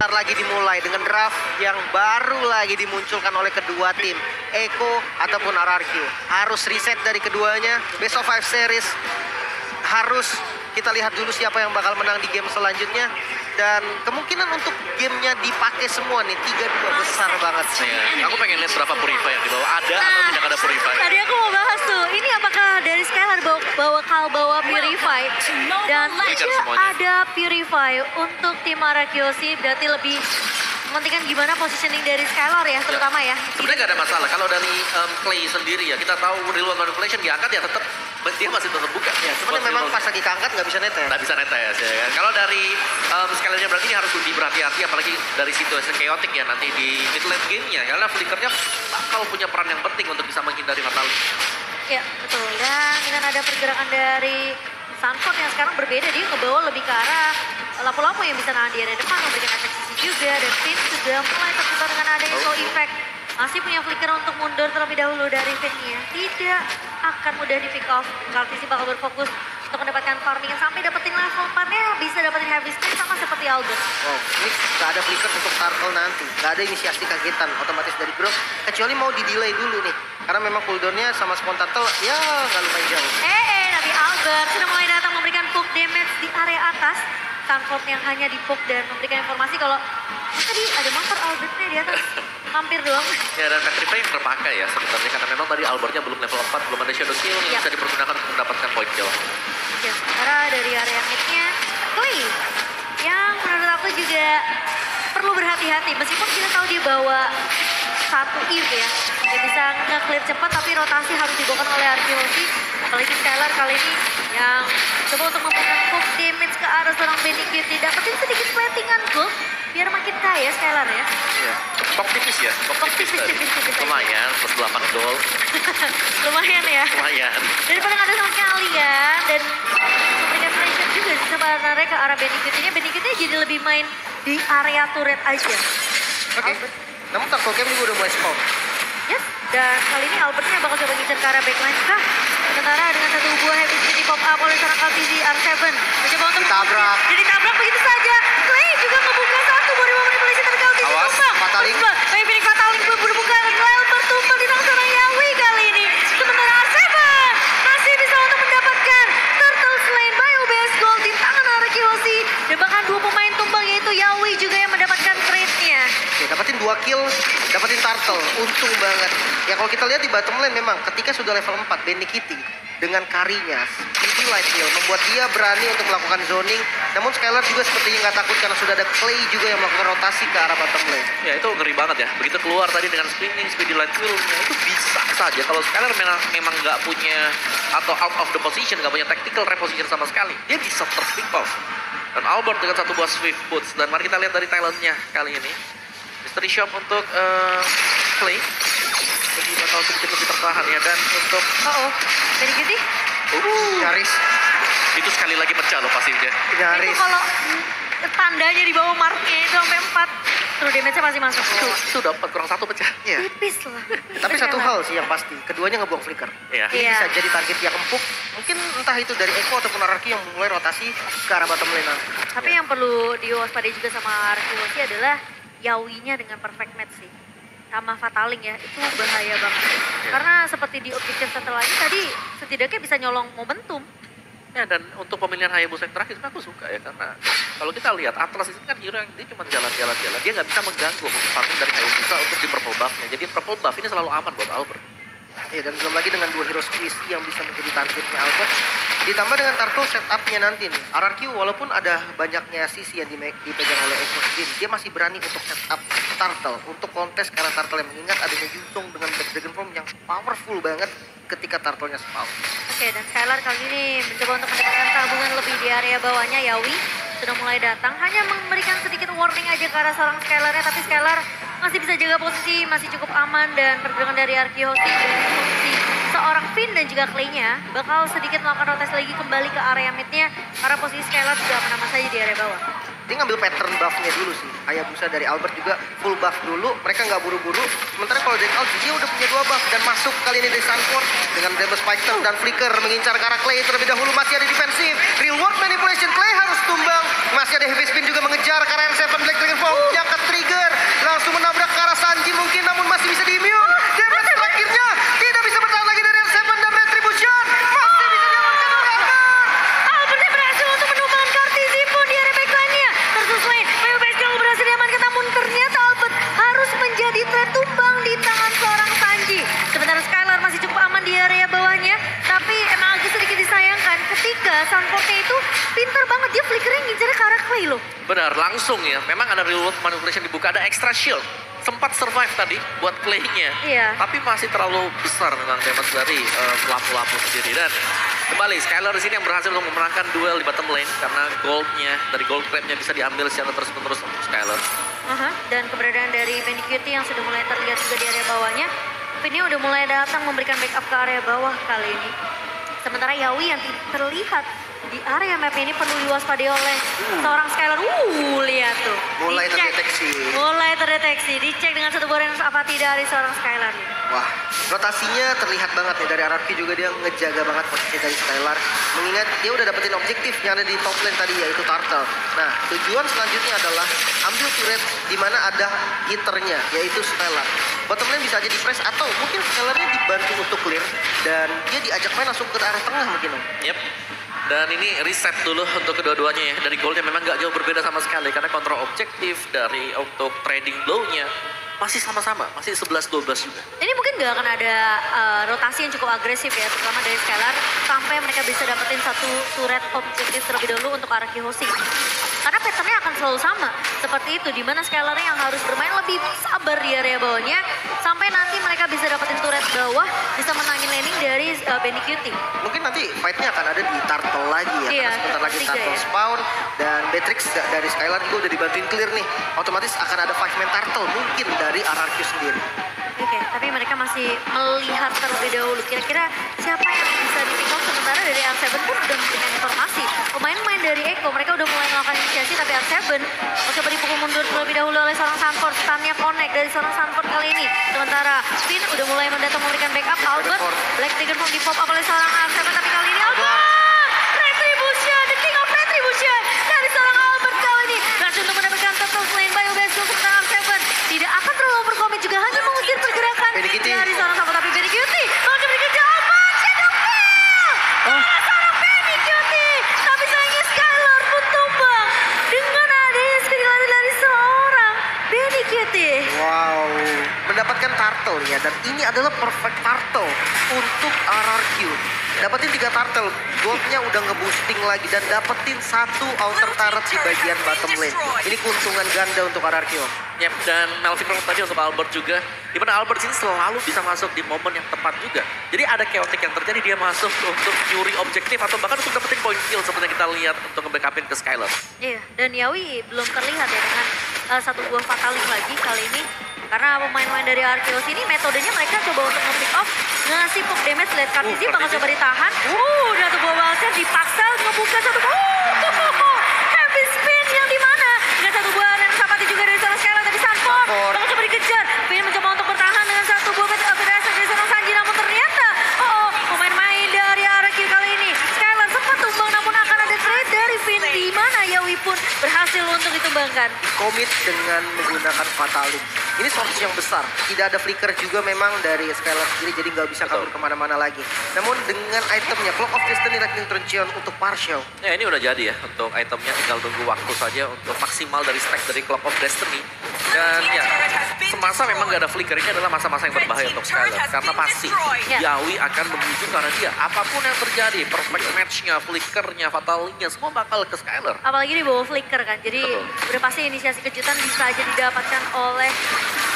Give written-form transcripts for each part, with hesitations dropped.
bentar lagi dimulai dengan draft yang baru lagi dimunculkan oleh kedua tim, Echo ataupun RRQ. Harus reset dari keduanya, best of 5 series. Harus kita lihat dulu siapa yang bakal menang di game selanjutnya. Dan kemungkinan untuk gamenya dipakai semua nih, 3-2 besar banget. Ya, aku pengen lihat berapa Purify yang dibawa. Ada atau tidak ada Purify? Tadi aku mau bahas tuh, ini apakah dari Skylar bawa Purify dan tidak ada Purify untuk tim Arakiosi, berarti lebih mementingkan gimana positioning dari Skylar ya, terutama ya. Sebenarnya nggak ada masalah kalau dari Clay sendiri ya, kita tahu real world manipulation diangkat ya tetap dia masih tetap buka. Ya, cuman memang pas lagi keangkat nggak bisa netes. Nggak bisa netes ya kan. Kalau dari Skylarnya berarti ini harus lebih berhati-hati, apalagi dari situasi chaotic ya nanti di mid lane game-nya. Karena flickernya bakal punya peran yang penting untuk bisa menghindari Fatality. Ya betul, dan dengan ada pergerakan dari Sanford yang sekarang berbeda, dia ngebawa lebih ke arah lapu-lapu yang bisa nahan di area depan, memberikan efek sisi juga, dan Finn sudah mulai terputar dengan adanya slow impact. Masih punya flicker untuk mundur terlebih dahulu dari Finn-nya. Tidak akan mudah di pick off. Kaltisi bakal berfokus untuk mendapatkan farming sampai dapetin level 4-nya, bisa dapetin heavy spin sama seperti Albert. Oh, ini gak ada flicker untuk Turtle nanti. Gak ada inisiasi kagetan otomatis dari Grok. Kecuali mau di-delay dulu nih. Karena memang cooldown-nya sama spawn Turtle ya gak lumayan jauh. Tapi Albert sudah mulai datang memberikan poke damage di area atas. Sanford yang hanya di poke dan memberikan informasi kalau tadi ada mampir Albertnya di atas. Mampir doang. Ya, dan Petrify yang terpakai ya sebenarnya, karena memang tadi Albertnya belum level 4, belum ada Shadow Skill yang bisa dipergunakan untuk mendapatkan point kill. Ya, sementara dari area mid-nya, Clay yang menurut aku juga perlu berhati-hati. Meskipun kita tahu dia bawa satu Eve ya, dia bisa nge-clear cepat tapi rotasi harus dibawakan oleh Arkeologi. Apalagi Skylar kali ini yang coba untuk memberikan poke damage ke arah seorang Benny. Dapetin sedikit platingan gold biar makin kaya Skylar ya. Iya, top tipis ya, top tipis tadi. Lumayan, plus 8 gold. Lumayan ya. Lumayan. Daripada nggak ada sama sekali ya, dan memberikan pressure juga sebenarnya ke arah Benny-nya jadi lebih main di area turret aja. Oke. Namun Turtle Camp juga udah mulai spawn. Yes, dan kali ini Albertnya bakal coba ngincer ke arah backline. Sementara dengan satu buah heavy spin di pop up oleh seorang LTZ R7. Mencoba untuk ditabrak. Jadi ditabrak begitu saja. Clay juga ngebuka satu body manipulation dari LTZ. Awas, Fataling. Tapi Phoenix Fataling belum berbuka. Albert tumpah di tangan seorang Yawi kali ini. Sementara R7 masih bisa untuk mendapatkan Turtle Slain by OBS Gold di tangan Arakiosi. Dan bahkan dua pemain tumbang yaitu Yawi juga yang mendapatkan trade-nya. Oke, dapetin 2 kill, dapetin Turtle. Untung banget. Ya kalau kita lihat di bottom lane memang ketika sudah level 4, Benny Kitty dengan karinya, Speedy Light Heal membuat dia berani untuk melakukan zoning. Namun Skylar juga sepertinya nggak takut karena sudah ada Clay juga yang melakukan rotasi ke arah bottom lane. Ya itu ngeri banget ya, begitu keluar tadi dengan spinning, Speedy Light Heal, itu bisa saja. Kalau Skylar memang nggak punya, atau out of the position, nggak punya tactical reposition sama sekali, dia bisa terpick off. Dan Albert dengan satu buah Swift Boots, dan mari kita lihat dari talentnya kali ini. Mystery Shop untuk Clay. Jadi bakal sedikit lebih tertahan ya, dan untuk Benny Kitty. Nyaris. Itu sekali lagi pecah loh pasti dia. Nyaris. Itu kalau tandanya di bawah marknya itu sampai 4, true damage-nya pasti masuk. Itu udah 4 kurang 1 pecah. Iya. Tipis lah. Tapi satu hal sih yang pasti, keduanya ngebuang flicker. Iya. Ini bisa jadi target yang empuk. Mungkin entah itu dari Echo ataupun RRQ yang mulai rotasi ke arah bottom lane nanti. Tapi yang perlu diwaspadai juga sama Arkeologi adalah Yawinya dengan perfect match sih. Sama Fataling ya, itu bahaya banget. Karena seperti di objektif setelah ini tadi, setidaknya bisa nyolong momentum. Ya, dan untuk pemilihan Hayabusa yang terakhir aku suka ya, karena kalau kita lihat Atlas itu kan hero yang dia cuma jalan-jalan, dia nggak bisa mengganggu farming dari Hayabusa untuk di purple buff-nya. Jadi purple buff ini selalu aman buat Albert. Ya, dan belum lagi dengan 2 hero squeeze yang bisa menjadi targetnya Albert. Ditambah dengan Turtle setup-nya nanti nih. RRQ walaupun ada banyaknya sisi yang dipegang oleh Echo Skin, dia masih berani untuk setup Turtle. Untuk kontes karena Turtle yang mengingat adanya Yuzong dengan Black Dragon Form yang powerful banget ketika Turtle-nya spawn. Oke, dan Skylar kali ini mencoba untuk mendapatkan tabungan lebih di area bawahnya. Yawi sudah mulai datang, hanya memberikan sedikit warning aja ke arah seorang Skylar-nya, tapi Skylar masih bisa jaga posisi, masih cukup aman, dan pergerakan dari Arkeologi dari posisi seorang Finn dan juga Clay-nya bakal sedikit melakukan rotasi lagi kembali ke area mid-nya, karena posisi Skylar sudah aman-aman saja di area bawah. Dia ngambil pattern buff-nya dulu sih. Hayabusa dari Albert juga full buff dulu. Mereka nggak buru-buru. Sementara kalau dari Alt, dia udah punya 2 buff. Dan masuk kali ini dari Sanford. Dengan Double Spectre dan Flicker mengincar ke arah Clay terlebih dahulu. Masih ada defensif. Real World Manipulation. Clay harus tumbang. Masih ada Heavy Spin juga mengejar ke arah R7 Black Dragon Form. play loh. Benar, langsung ya. Memang ada reload manipulation dibuka, ada extra shield. Sempat survive tadi buat play-nya. Iya. Tapi masih terlalu besar memang damage dari lampu-lampu sendiri. Dan kembali, Skylar di sini yang berhasil untuk memenangkan duel di bottom lane. Karena goldnya, dari gold crab-nya bisa diambil secara terus-menerus untuk Skylar. Dan keberadaan dari Bandicuty yang sudah mulai terlihat juga di area bawahnya. Ini udah mulai datang memberikan backup ke area bawah kali ini. Sementara Yawi yang terlihat di area map ini penuh diwaspadai oleh seorang Skylar. Lihat tuh. Mulai Dicek. terdeteksi. Mulai terdeteksi. Dicek dengan satu buah Renus apati dari seorang Skylar. Wah, rotasinya terlihat banget nih dari RRQ juga dia ngejaga banget posisi dari Skylar. Mengingat dia udah dapetin objektif yang ada di top lane tadi yaitu Turtle. Nah, tujuan selanjutnya adalah ambil turret di mana ada hitternya yaitu Skylar. Bottom lane bisa aja di press atau mungkin Skylarnya dibantu untuk clear dan dia diajak main langsung ke arah tengah mungkin. Yep. Dan ini reset dulu untuk kedua-duanya ya. Dari goldnya memang nggak jauh berbeda sama sekali. Karena kontrol objektif dari untuk trading blow-nya masih sama-sama. Masih 11-12 juga. Ini mungkin nggak akan ada rotasi yang cukup agresif ya. Terutama dari Skylar. Sampai mereka bisa dapetin satu turret objektif terlebih dahulu untuk arah Kihosi. Karena patternnya akan selalu sama. Seperti itu. Dimana Skylarnya yang harus bermain lebih sabar di area bawahnya. Sampai nanti mereka bisa dapetin turret bawah. Bisa menangin laning dari Bandicuty. Mungkin nanti fight-nya akan ada di Turtle lagi ya. Iya, Karena sebentar lagi tiga Turtle ya. spawn. Dan Beatrix dari Skylar juga udah dibantuin clear nih. Otomatis akan ada 5-man Turtle mungkin dari RRQ sendiri. Oke, tapi mereka masih melihat terlebih dahulu. Kira-kira siapa yang bisa di-pick off sementara dari R7 pun udah memberikan informasi. Pemain-pemain dari Echo, mereka udah mulai melakukan inisiasi, tapi R7 coba dipukul mundur terlebih dahulu oleh seorang Sanford. Stunnya connect dari seorang Sanford kali ini. Sementara Finn udah mulai mendatang memberikan backup. Albert, Black Dragon Form di-pop up oleh seorang R7, tapi kali ini Albert! Retribution, the king of retribution dari seorang Albert kali ini. Berhasil untuk mendapatkan turtle lane by Obesco sementara R7 tidak akan terlalu overcommit juga hanya mengusir pergerakan Bandicuty. dari seorang Sanford, tapi Bandicuty langsung dikejar Albert, Shadow Kill! Seorang Bandicuty, tapi sayangnya Skylar pun tumbang dengan adanya speed lari dari seorang Bandicuty. Wow, mendapatkan Turtle ya. Dan ini adalah perfect Turtle untuk RRQ. Dapetin 3 Turtle, goldnya udah ngeboosting lagi. Dan dapetin 1 outer turret di bagian bottom lane. Ini keuntungan ganda untuk RRQ. Yep, dan Melvin Roll tadi untuk Albert juga. Dimana Albert ini selalu bisa masuk di momen yang tepat juga. Jadi ada chaotic yang terjadi, dia masuk untuk nyuri objektif atau bahkan untuk dapetin point kill seperti yang kita lihat untuk nge-backupin ke Skylar. Iya, dan Yawi belum terlihat ya dengan satu buah fatalis lagi kali ini. Karena pemain-pemain dari Arkeos ini metodenya mereka coba untuk nge-pick off, ngasih poke damage, lihat Kartizi bakal coba ditahan. Dan satu buah Walser dipaksa ngebuka satu heavy spin yang dimana dengan satu buah Renus Apati juga dari seorang Skylar, tapi Sanford bakal coba dikejar. Finn mencoba untuk bertahan dengan satu buah Petrasa dari seorang Sanji, namun ternyata pemain-main dari RRQ kali ini Skylar sempat tumbang, namun akan ada trade dari Finn di mana Yawi pun berhasil untuk ditumbangkan. Komit dengan menggunakan Fatalis. Ini source yang besar. Tidak ada flicker juga memang dari Skylar sendiri, jadi nggak bisa kabur kemana-mana lagi. Namun dengan itemnya Clock of Destiny Lightning Truncheon untuk partial. Ya ini udah jadi ya untuk itemnya, tinggal tunggu waktu saja untuk maksimal dari stack dari Clock of Destiny. Dan ya semasa memang gak ada flicker, ini adalah masa-masa yang berbahaya untuk Skylar. Karena pasti Yawi akan menuju ke arah dia. Apapun yang terjadi, perfect match-nya, flickernya, fatalinya, semua bakal ke Skylar. Apalagi di bawah flicker kan, jadi udah pasti inisiasi kejutan bisa aja didapatkan oleh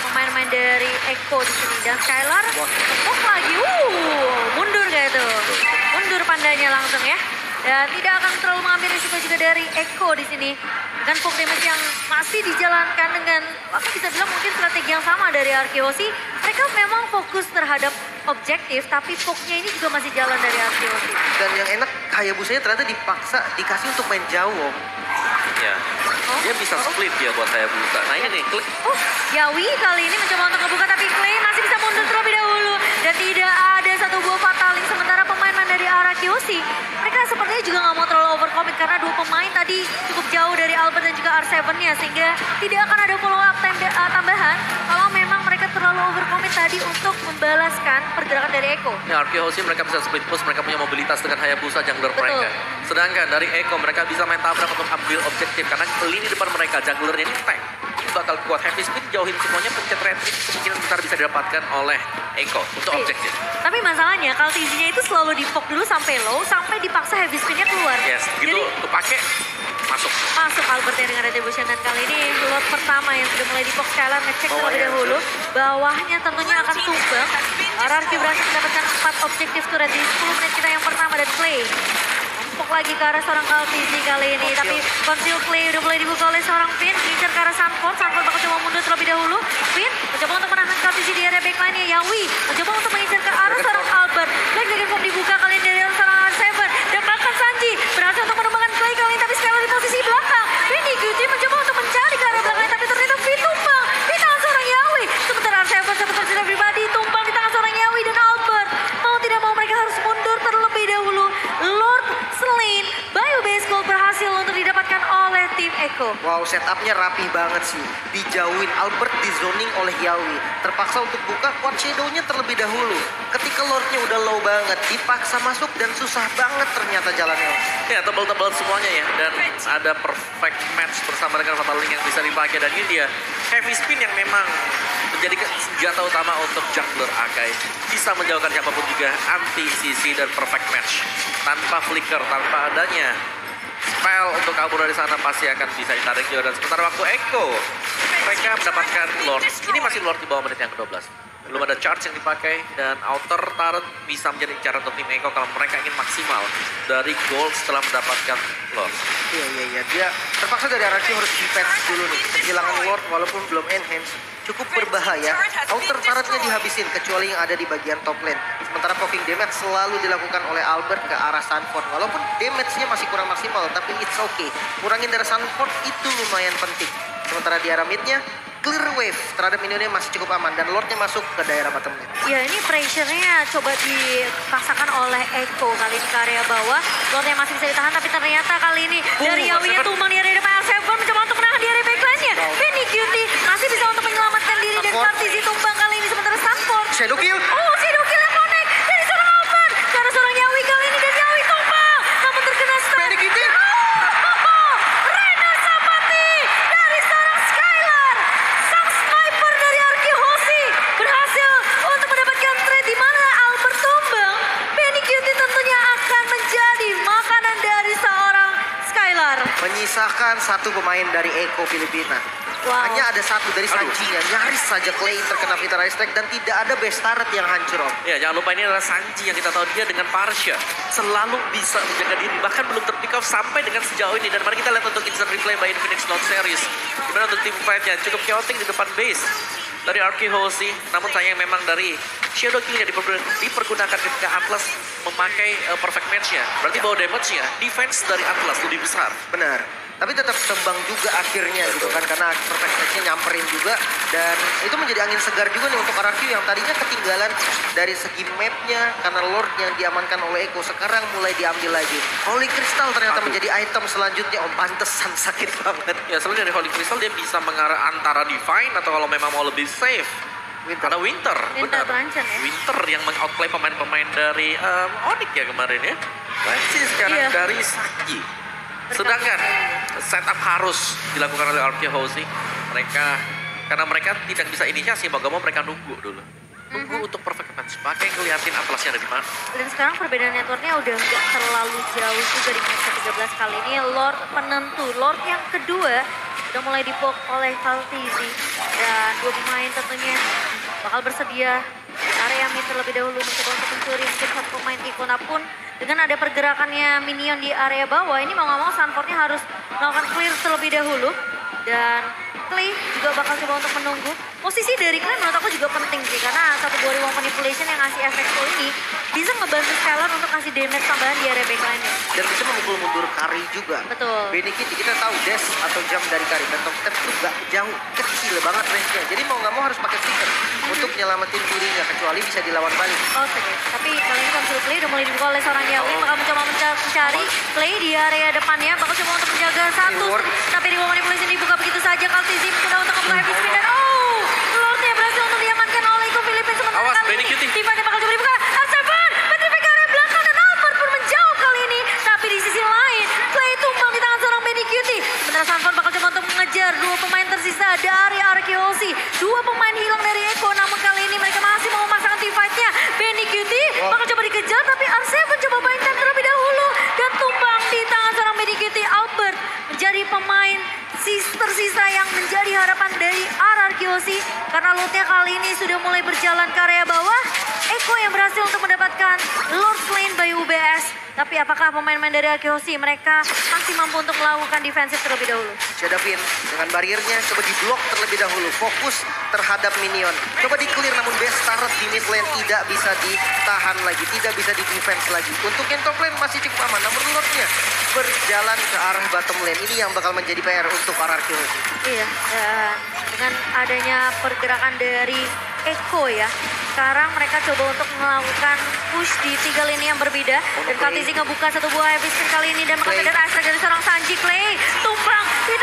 pemain-pemain dari Echo di sini. Dan Skylar tepuk lagi, mundur kayak itu. Mundur pandanya langsung ya. Dan tidak akan terlalu mengambil risiko juga dari Echo di sini. Dengan poke damage yang masih dijalankan dengan, aku bisa bilang mungkin strategi yang sama dari Arkeosi. Mereka memang fokus terhadap objektif, tapi poke-nya ini juga masih jalan dari Arkeosi. Dan yang enak, Hayabusanya ternyata dipaksa, dikasih untuk main jauh. Ya, dia bisa split ya buat Hayabusa. Nah ini nih, klik. Yawi kali ini mencoba untuk ngebuka, tapi Clay masih bisa mundur terlebih dahulu. Dan tidak ada satu buah fataling, sementara pemain-pemain dari Arkeosi mereka sepertinya juga nggak mau terlalu overcommit karena dua pemain tadi cukup jauh dari Albert dan juga R7-nya, sehingga tidak akan ada follow up time tambahan kalau memang mereka terlalu overcommit tadi untuk membalaskan pergerakan dari Echo. Ya, Arkeosi mereka bisa split push, mereka punya mobilitas dengan Hayabusa jungler mereka. Sedangkan dari Echo mereka bisa main tabrak untuk ambil objektif karena lini depan mereka junglernya ini tank. Ini bakal kuat, heavy speed jauhin semuanya, pencet retreat kemungkinan besar bisa didapatkan oleh Echo untuk objektif. Tapi masalahnya Kartizinya itu selalu di-poke dulu sampai low, sampai dipaksa heavy speed-nya keluar. Yes, begitu Jadi, tuh pakai masuk. Masuk Albertnya dengan retribution dan kali ini Lord pertama yang sudah mulai di box Skylar ngecek terlebih dahulu. Bawahnya tentunya akan tumbang. RRQ berhasil mendapatkan 4 objektif turret di 10 menit kita yang pertama dan Clay. Empuk lagi ke arah seorang Kaltizi kali ini. Tapi Conceal Clay udah mulai dibuka oleh seorang Finn. Ngincer ke arah Sanford. Sanford bakal coba mundur terlebih dahulu. Finn mencoba untuk menahan Kaltizi di area backline-nya. Yawi mencoba untuk mengincar ke arah seorang Albert. Black Dragon Bomb dibuka kali ini dari seorang R7. Dan bahkan Sanji berhasil untuk menumbangkan Clay kali ini. Tapi Skylar di posisi belakang. Vinny QT mencoba untuk mencari ke arah belakang. Tapi ternyata Finn tumbang di tangan seorang Yawi. Sementara R7 satu konsider pribadi tumbang di tangan seorang Yawi dan Albert. Mau tidak mau mereka harus mundur terlebih dahulu. Lord Slain, Bio Base Gold berhasil untuk didapatkan oleh tim Echo. Wow, setupnya rapi banget sih. Dijauhin, Albert di zoning oleh Yawi. Terpaksa untuk buka quad shadow-nya terlebih dahulu. Ketika Lordnya udah low banget, dipaksa masuk dan susah banget ternyata jalannya. Ya, tebal-tebal semuanya ya. Dan ada perfect match bersama dengan Fatal Link yang bisa dipakai. Dan ini dia heavy spin yang memang menjadi senjata utama untuk jungler Akai. Bisa menjauhkan siapapun juga anti CC dan perfect match. Tanpa flicker, tanpa adanya spell untuk kabur dari sana pasti akan bisa ditarik juga. Dan sementara waktu Echo, mereka mendapatkan Lord. Ini masih Lord di bawah menit yang ke-12. Belum ada charge yang dipakai dan outer turret bisa menjadi incaran untuk tim Echo kalau mereka ingin maksimal dari gold setelah mendapatkan Lord. Iya. Dia terpaksa dari RRQ harus defense dulu nih. Kehilangan Lord walaupun belum enhance. Cukup berbahaya. Outer turretnya dihabisin kecuali yang ada di bagian top lane. Sementara poking damage selalu dilakukan oleh Albert ke arah Sanford. Walaupun damage-nya masih kurang maksimal tapi it's okay. Kurangin dari Sanford itu lumayan penting. Sementara di arah mid-nya clear wave terhadap minionnya masih cukup aman dan Lordnya masuk ke daerah bottomnya. Ya ini pressure-nya coba dipaksakan oleh Echo kali ini ke area bawah. Lordnya masih bisa ditahan tapi ternyata kali ini dari Yawinya tumbang di area depan. R7 mencoba untuk menahan di area backline-nya. Vinny QT masih bisa untuk menyelamatkan diri dan Kaltizi tumbang kali ini sementara Sanford. Shadow kill. Oh, Shadow kill yang connect dari seorang Albert. Karena seorang Yawi kali ini dan Yawi tumbang. Namun terkena stun. Vinny QT. Rena Sapati dari seorang Skylar. Sang sniper dari Arki Hoshi berhasil untuk mendapatkan trade di mana Albert tumbang. Vinny QT tentunya akan menjadi makanan dari seorang Skylar. Menyisakan satu pemain dari Echo Filipina. Wow. Hanya ada satu dari Sanji-nya. Nyaris saja Clay terkena Vitalize Strike dan tidak ada base turret yang hancur, Om. Ya, jangan lupa ini adalah Sanji yang kita tahu dia dengan Parsha selalu bisa menjaga diri, bahkan belum terpick off sampai dengan sejauh ini. Dan mari kita lihat untuk instant replay by Infinix Note Series. Gimana untuk tim fight-nya cukup chaotic di depan base dari Arki Hoshi. Namun sayang memang dari Shadow Kill yang dipergunakan ketika Atlas memakai perfect match-nya. Berarti bawa damage-nya, defense dari Atlas lebih besar. Benar. Tapi tetap tembang juga akhirnya gitu kan. Karena perfect match-nya nyamperin juga. Dan itu menjadi angin segar juga nih untuk RRQ yang tadinya ketinggalan dari segi map-nya. Karena Lord yang diamankan oleh Echo sekarang mulai diambil lagi. Holy Crystal ternyata menjadi item selanjutnya. Om, pantesan sakit banget. Ya, selain dari Holy Crystal dia bisa mengarah antara Divine atau kalau memang mau lebih safe. Ada Winter, benar. terancam ya. Winter yang meng-outplay pemain-pemain dari Onyx ya kemarin ya. Masih sekarang dari Sanji. Sedangkan setup harus dilakukan oleh Arki Hoshi. Karena mereka tidak bisa inisiasi, mau gak mau mereka nunggu dulu. Nunggu untuk perfect match. Pakai ngeliatin Atlasnya ada di mana. Dan sekarang perbedaan networknya udah nggak terlalu jauh juga di match ke-13 kali ini. Lord penentu, Lord yang kedua udah mulai dipok oleh Kaltizi. Dan dua pemain tentunya bakal bersedia di area mid terlebih dahulu mencoba untuk mencuri mungkin satu pemain Ikona pun. Dengan ada pergerakannya minion di area bawah, ini mau nggak mau Sanfordnya harus melakukan clear terlebih dahulu. Dan Clay juga bakal coba untuk menunggu. Posisi dari Clay menurut aku juga penting sih. Karena satu body wall manipulation yang ngasih efek full ini bisa ngebantu Skylar untuk ngasih damage tambahan di area backline-nya. Dan bisa memukul mundur Kari juga. Betul. Benny Kitty, kita tahu dash atau jump dari Kari. Dan top step itu gak jauh, kecil banget range-nya. Jadi mau nggak mau harus pakai flicker untuk nyelamatin dirinya. Kecuali bisa dilawan balik. Oke, tapi kali ini Conceal Clay udah mulai dibuka oleh seorang Yawi. Bakal mencoba mencari Clay di area depannya. Bakal coba untuk menjaga satu. Tapi di bawah manipulation dibuka begitu saja. Kaltizi mencoba untuk membuka heavy spin dan Lordnya berhasil untuk diamankan oleh Iko Philippines. Awas, Benny Kitty. Tifannya bakal coba dibuka. R7, petrify ke area belakang dan Albert pun menjauh kali ini. Tapi di sisi lain, Clay tumbang di tangan seorang Benny Kitty. Sementara Sanford bakal coba untuk mengejar dua pemain tersisa dari Arki Hoshi. Dua pemain hilang dari Echo, namun kali ini mereka masih mau memasangkan team fight-nya. Benny Kitty bakal coba dikejar, tapi R7 coba mainkan terlebih dahulu. Dan tumbang di tangan seorang Benny Kitty. Albert menjadi Arkeosi. Karena lootnya kali ini sudah mulai berjalan ke area bawah. Eko yang berhasil untuk mendapatkan Lord Lane by UBS. Tapi apakah pemain-pemain dari Arkeosi mereka masih mampu untuk melakukan defensif terlebih dahulu? Jadavin dengan bariernya coba diblok terlebih dahulu. Fokus terhadap minion. Coba di-clear namun base turret di mid lane tidak bisa ditahan lagi. Tidak bisa di-defense lagi. Untuk yang top lane masih cukup aman. Namun Lordnya berjalan ke arah bottom lane. Ini yang bakal menjadi PR untuk para Arkeosi. Iya, dan dengan adanya pergerakan dari Eko ya. Sekarang mereka coba untuk melakukan push di 3 lini yang berbeda. Dan Katizi ngebuka satu buah episode kali ini dan menghasilkan aspek dari seorang Sanji. Clay tumbang di